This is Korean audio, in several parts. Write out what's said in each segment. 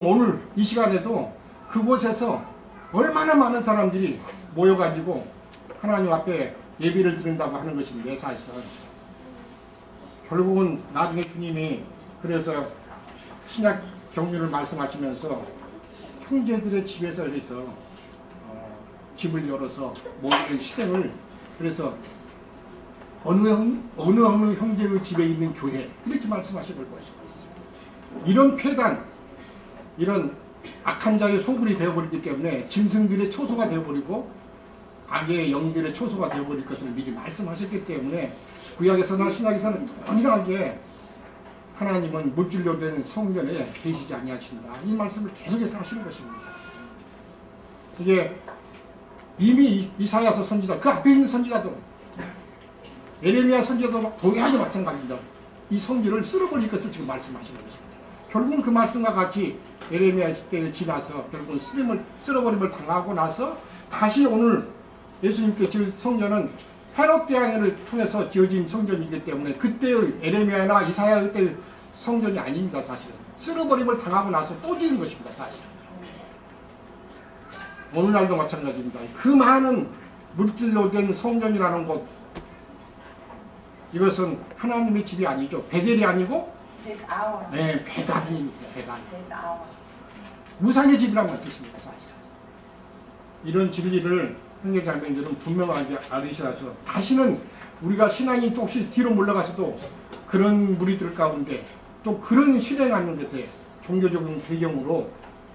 오늘 이 시간에도 그곳에서 얼마나 많은 사람들이 모여가지고 하나님 앞에 예배를 드린다고 하는 것인데, 사실은 결국은 나중에 주님이 그래서 신약 경륜을 말씀하시면서 형제들의 집에서 그래서 집을 열어서 모든 실행을, 그래서 어느 형제의 집에 있는 교회, 이렇게 말씀하실 것이 있습니다. 이런 폐단, 이런 악한 자의 소굴이 되어버리기 때문에 짐승들의 초소가 되어버리고 악의 영들의 초소가 되어버릴 것을 미리 말씀하셨기 때문에 구약에서나 신약에서는 동일하게 하나님은 물질로 된 성전에 계시지 아니하신다, 이 말씀을 계속해서 하시는 것입니다. 이게 이미 이사야서 선지자, 그 앞에 있는 선지자도, 예레미야 선지자도 동일하게 마찬가지입니다. 이 성전을 쓸어버릴 것을 지금 말씀하시는 것입니다. 결국은 그 말씀과 같이 예레미야 시대를 지나서 결국은 쓸어버림을 당하고 나서 다시 오늘 예수님께 지은 성전은 헤롯 대왕을 통해서 지어진 성전이기 때문에 그때의 예레미야나 이사야 때의 성전이 아닙니다. 사실은 쓸어버림을 당하고 나서 또 지은 것입니다. 사실은 오늘날도 마찬가지입니다. 그 많은 물질로 된 성전이라는 곳, 이것은 하나님의 집이 아니죠. 베델이 아니고 배단입니다. 배단. 우상의 집이라는 뜻입니다. 사실은 이런 진리를 형제자매들은 분명하게 알으셔서 다시는 우리가 신앙이 또 혹시 뒤로 물러가서도 그런 무리들 가운데 또 그런 실행하는 것에 종교적인 배경으로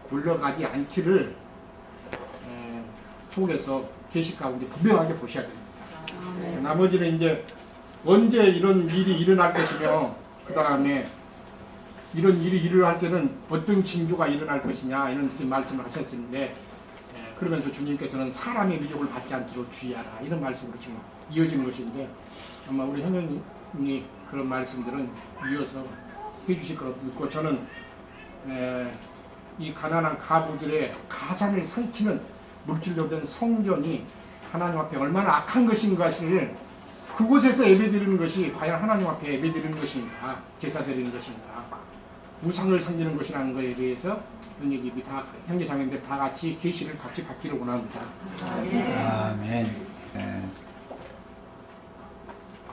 물러가지 않기를 속에서 계시 가운데 분명하게 보셔야 됩니다. 나머지는 이제 언제 이런 일이 일어날 것이며 그 다음에 이런 일이 일어날 때는 어떤 징조가 일어날 것이냐, 이런 말씀을 하셨는데, 그러면서 주님께서는 사람의 미혹을 받지 않도록 주의하라, 이런 말씀으로 지금 이어지는 것인데, 아마 우리 형님이 그런 말씀들은 이어서 해주실 거라고 믿고, 저는 이 가난한 가부들의 가산을 삼키는 물질로 된 성전이 하나님 앞에 얼마나 악한 것인가를, 그곳에서 예배드리는 것이 과연 하나님 앞에 예배드리는 것인가, 제사 드리는 것인가, 우상을 섬기는 것이라는 것에 대해서 형제님이 다, 형제자매들 다 같이 계시를 같이 받기를 원합니다. 아멘.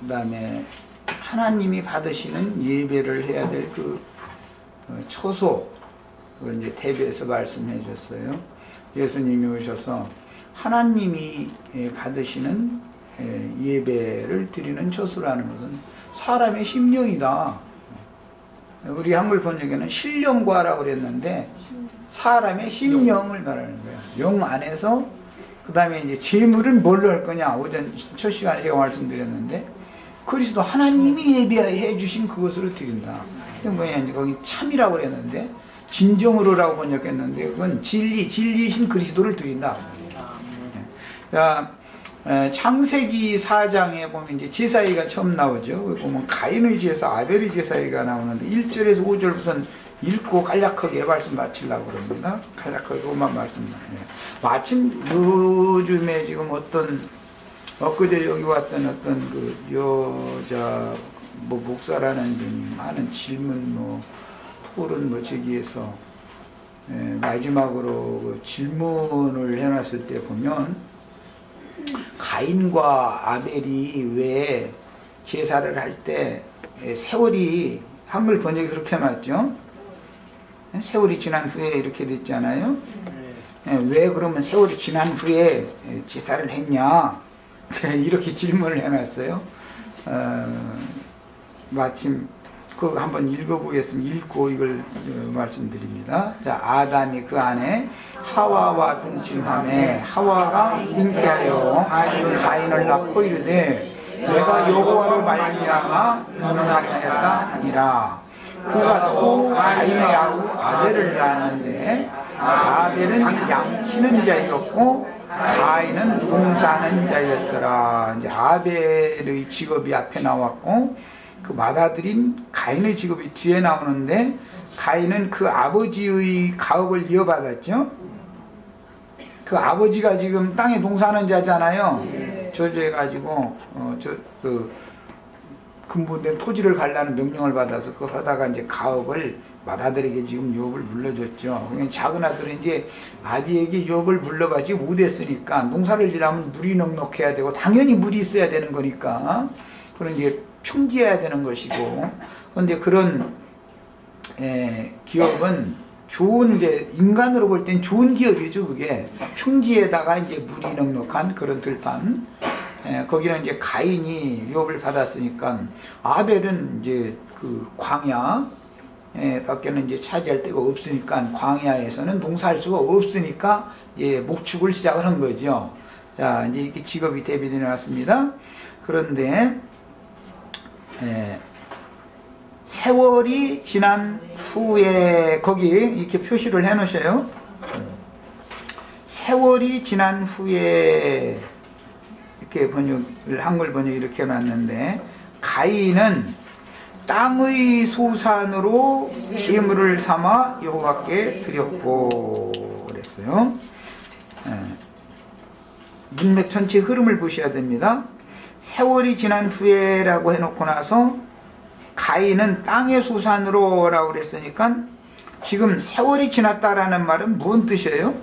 그 다음에 하나님이 받으시는 예배를 해야 될 그 초소, 그걸 이제 대비해서 말씀해 주셨어요. 예수님이 오셔서 하나님이 받으시는 예배를 드리는 초소라는 것은 사람의 심령이다. 우리 한글 번역에는 신령과라고 그랬는데 사람의 심령을 말하는 거예요. 영 안에서. 그 다음에 이제 재물은 뭘로 할 거냐, 오전 첫 시간에 제가 말씀드렸는데 그리스도 하나님이 예배해 주신 그것으로 드린다. 그게 뭐냐, 이제 거기 참이라고 그랬는데 진정으로라고 번역했는데 그건 진리이신 그리스도를 드린다. 창세기 4장에 보면 이제 제사의가 처음 나오죠. 보면 가인의 제사, 아벨의 제사의가 나오는데 1절에서 5절부터는 읽고 간략하게 말씀 마치려고 그럽니다. 간략하게 그것만 말씀드려요. 마침 요즘에 지금 엊그제 여기 왔던 어떤 그 여자 목사라는 분이 많은 질문 토론 저기에서 마지막으로 그 질문을 해놨을 때 보면 가인과 아벨이 왜 제사를 할 때 세월이, 한글 번역이 그렇게 해놨죠. 세월이 지난 후에 이렇게 됐잖아요. 왜 그러면 세월이 지난 후에 제사를 했냐, 이렇게 질문을 해놨어요. 마침 그거 한번 읽어보겠습니다. 읽고 이걸 말씀드립니다. 자, 아담이 그 안에 하와와 동침함에 하와가 잉태하여 가인을 낳고 이르되 내가 여호와로 말미암아 등남하였다 하니라. 그가 또 가인의 아우 아벨을 낳았는데 아벨은 양치는 자였고 가인은 농사하는 자였더라. 이제 아벨의 직업이 앞에 나왔고 그 맏아들인 가인의 직업이 뒤에 나오는데, 가인은 그 아버지의 가업을 이어받았죠. 그 아버지가 지금 땅에 농사하는 자잖아요. 저주해가지고 근본된 토지를 갈라는 명령을 받아서 그걸 하다가 이제 가업을 맏아들에게 지금 유업을 물려줬죠. 그러니까 작은 아들은 이제 아비에게 유업을 물려받지 못했으니까 농사를 지려면 물이 넉넉해야 되고 당연히 물이 있어야 되는 거니까 그런 이제 평지해야 되는 것이고 그런데 그런 기업은 좋은 게 인간으로 볼 땐 좋은 기업이죠. 그게 평지에다가 이제 물이 넉넉한 그런 들판 거기는 이제 가인이 유업을 받았으니까 아벨은 이제 그 광야 밖에는 이제 차지할 데가 없으니까 광야에서는 농사할 수가 없으니까 목축을 시작을 한 거죠. 자, 이제 이렇게 직업이 대비되어 왔습니다. 그런데 세월이 지난 후에 거기 이렇게 표시를 해 놓으셔요. 세월이 지난 후에 이렇게 번역을 한글 번역 이렇게 해놨는데 가인은 땅의 소산으로 제물을 삼아 여호와께 드렸고 그랬어요. 문맥 전체 흐름을 보셔야 됩니다. 세월이 지난 후에라고 해놓고 나서 가인은 땅의 소산으로 라고 그랬으니까 지금 세월이 지났다라는 말은 무슨 뜻이에요?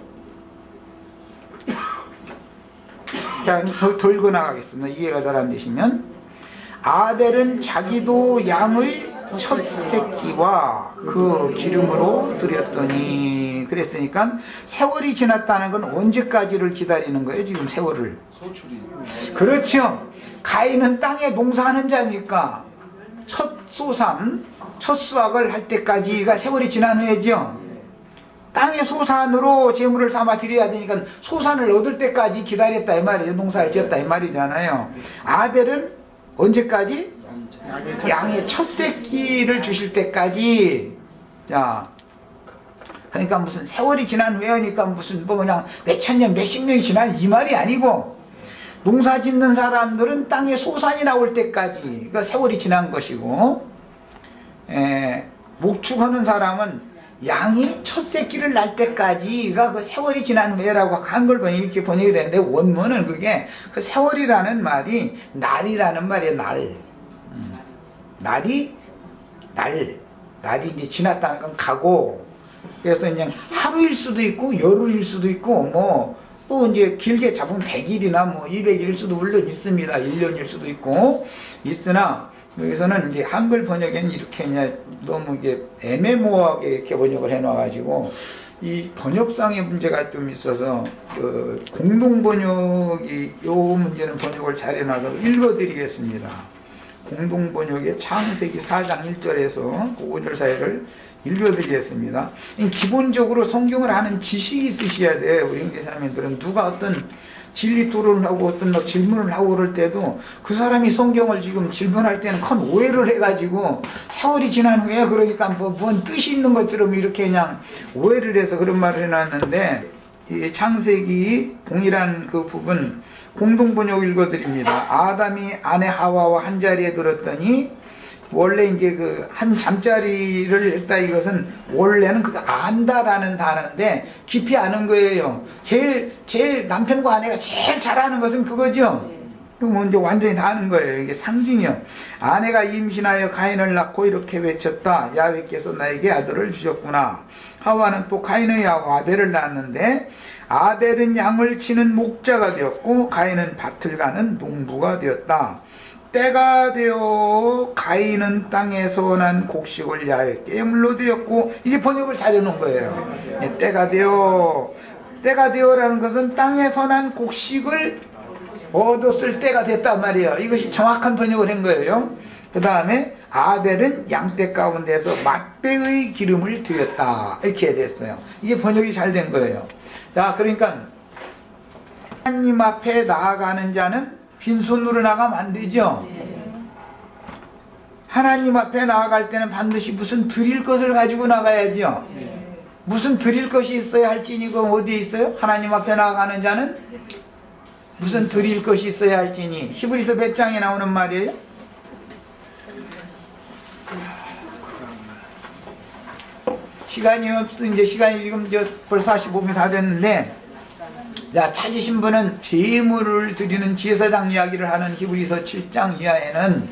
자, 더 읽어나가겠습니다. 이해가 잘 안 되시면 아벨은 자기도 양의 첫 새끼와 그 기름으로 드렸더니 그랬으니까 세월이 지났다는 건 언제까지를 기다리는 거예요? 지금 세월을 소출이 그렇죠. 가인은 땅에 농사하는 자니까 첫 소산 첫 수확을 할 때까지가 세월이 지난 후에죠. 땅의 소산으로 재물을 삼아 드려야 되니까 소산을 얻을 때까지 기다렸다 이 말이에요. 농사를 지었다 이 말이잖아요. 아벨은 언제까지? 양의 첫 새끼를 주실 때까지. 자, 그러니까 무슨 세월이 지난 후에니까 무슨 뭐 그냥 몇천 년 몇십 년이 지난 이 말이 아니고 농사 짓는 사람들은 땅에 소산이 나올 때까지 그러니까 세월이 지난 것이고 목축하는 사람은 양이 첫 새끼를 날 때까지가 그 세월이 지난 후에라고 한글 번역이 이렇게 번역이 되는데 원문은 그게 그 세월이라는 말이 날이라는 말이에요. 날이 이제 지났다는 건 가고 그래서 그냥 하루일 수도 있고 열흘일 수도 있고 뭐 또 이제 길게 잡으면 100일이나 뭐 200일일 수도 물론 있습니다. 1년일 수도 있고 있으나 여기서는 이제 한글 번역에는 이렇게 그냥 너무 이게 애매모호하게 이렇게 번역을 해놔가지고 이 번역상의 문제가 좀 있어서 그 공동 번역이 요 문제는 번역을 잘 해놔서 읽어드리겠습니다. 공동 번역의 창세기 4장 1절에서 5절 사이를 읽어드리겠습니다. 기본적으로 성경을 아는 지식이 있으셔야 돼요. 우리 형제자매들은 누가 어떤 진리 토론을 하고 어떤 막 질문을 하고 그럴 때도 그 사람이 성경을 지금 질문할 때는 큰 오해를 해가지고 세월이 지난 후에 그러니까 뭔 뜻이 있는 것처럼 이렇게 그냥 오해를 해서 그런 말을 해놨는데 이 창세기 동일한 그 부분 공동 번역 읽어드립니다. 아담이 아내 하와와 한 자리에 들었더니 원래 이제 그 한 잠자리를 했다 이것은 원래는 그 안다라는 단어인데 깊이 아는 거예요. 제일 남편과 아내가 제일 잘하는 것은 그거죠. 그럼 이제 완전히 다 아는 거예요. 이게 상징이요. 아내가 임신하여 가인을 낳고 이렇게 외쳤다. 야훼께서 나에게 아들을 주셨구나. 하와는 또 가인의 아우 아벨을 낳았는데 아벨은 양을 치는 목자가 되었고 가인은 밭을 가는 농부가 되었다. 때가 되어 가인은 땅에서 난 곡식을 야훼께 물러드렸고 이게 번역을 잘 해놓은 거예요. 때가 되어라는 것은 땅에서 난 곡식을 얻었을 때가 됐단 말이에요. 이것이 정확한 번역을 한 거예요. 그 다음에 아벨은 양떼 가운데서 맛배의 기름을 드렸다 이렇게 됐어요. 이게 번역이 잘 된 거예요. 자, 그러니까 하나님 앞에 나아가는 자는 빈손으로 나가면 안 되죠. 하나님 앞에 나아갈 때는 반드시 무슨 드릴 것을 가지고 나가야죠. 무슨 드릴 것이 있어야 할지니 그건 어디에 있어요? 하나님 앞에 나아가는 자는 무슨 드릴 것이 있어야 할지니 히브리서 몇 장에 나오는 말이에요? 시간이 지금 벌써 45분 다 됐는데 자, 찾으신 분은 제물을 드리는 제사장 이야기를 하는 히브리서 7장 이하에는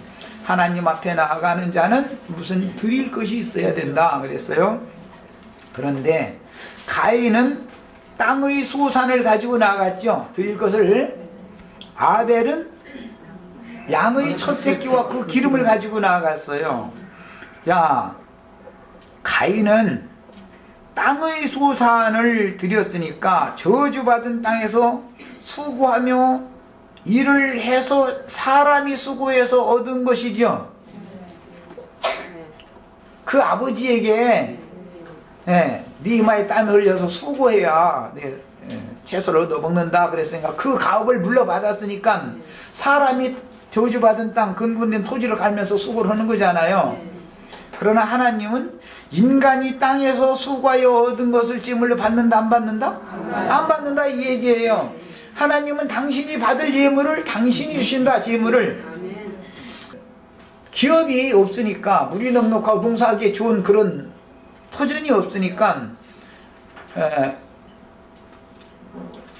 하나님 앞에 나아가는 자는 무슨 드릴 것이 있어야 된다 그랬어요. 그런데 가인은 땅의 소산을 가지고 나갔죠. 드릴 것을. 아벨은 양의 첫 새끼와 그 기름을 가지고 나갔어요. 자, 가인은 땅의 소산을 드렸으니까 저주받은 땅에서 수고하며 일을 해서 사람이 수고해서 얻은 것이죠. 그 아버지에게 네마의 땀을 흘려서 수고해야 채소를 얻어먹는다 그랬으니까 그 가업을 물려받았으니까 사람이 저주받은 땅 근본된 토지를 갈면서 수고를 하는 거잖아요. 그러나 하나님은 인간이 땅에서 수고하여 얻은 것을 제물로 받는다 안 받는다? 안 받는다 이 얘기예요. 하나님은 당신이 받을 예물을 당신이 주신다. 제물을. 기업이 없으니까 물이 넉넉하고 농사하기에 좋은 그런 터전이 없으니까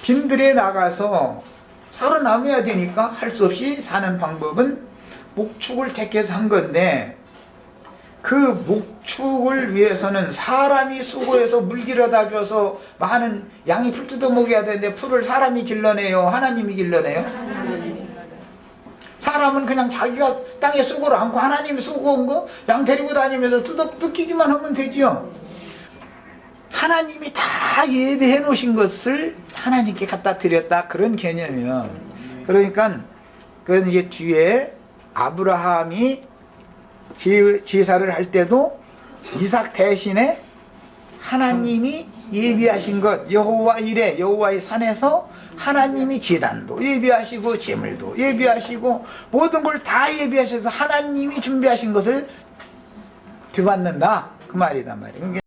빈들에 나가서 살아남아야 되니까 할 수 없이 사는 방법은 목축을 택해서 한 건데, 그 목축을 위해서는 사람이 수고해서 물 길어다 줘서 많은 양이 풀 뜯어 먹여야 되는데 풀을 사람이 길러내요? 하나님이 길러내요? 사람은 그냥 자기가 땅에 수고를 않고 하나님이 수고한 거 양 데리고 다니면서 뜯기기만 하면 되지요. 하나님이 다 예배해 놓으신 것을 하나님께 갖다 드렸다, 그런 개념이에요. 그러니까 그건 이게 뒤에 아브라함이 제사를 할 때도 이삭 대신에 하나님이 예비하신 것, 여호와 이레, 여호와의 산에서 하나님이 제단도 예비하시고 제물도 예비하시고 모든 걸 다 예비하셔서 하나님이 준비하신 것을 되받는다, 그 말이단 말이에요.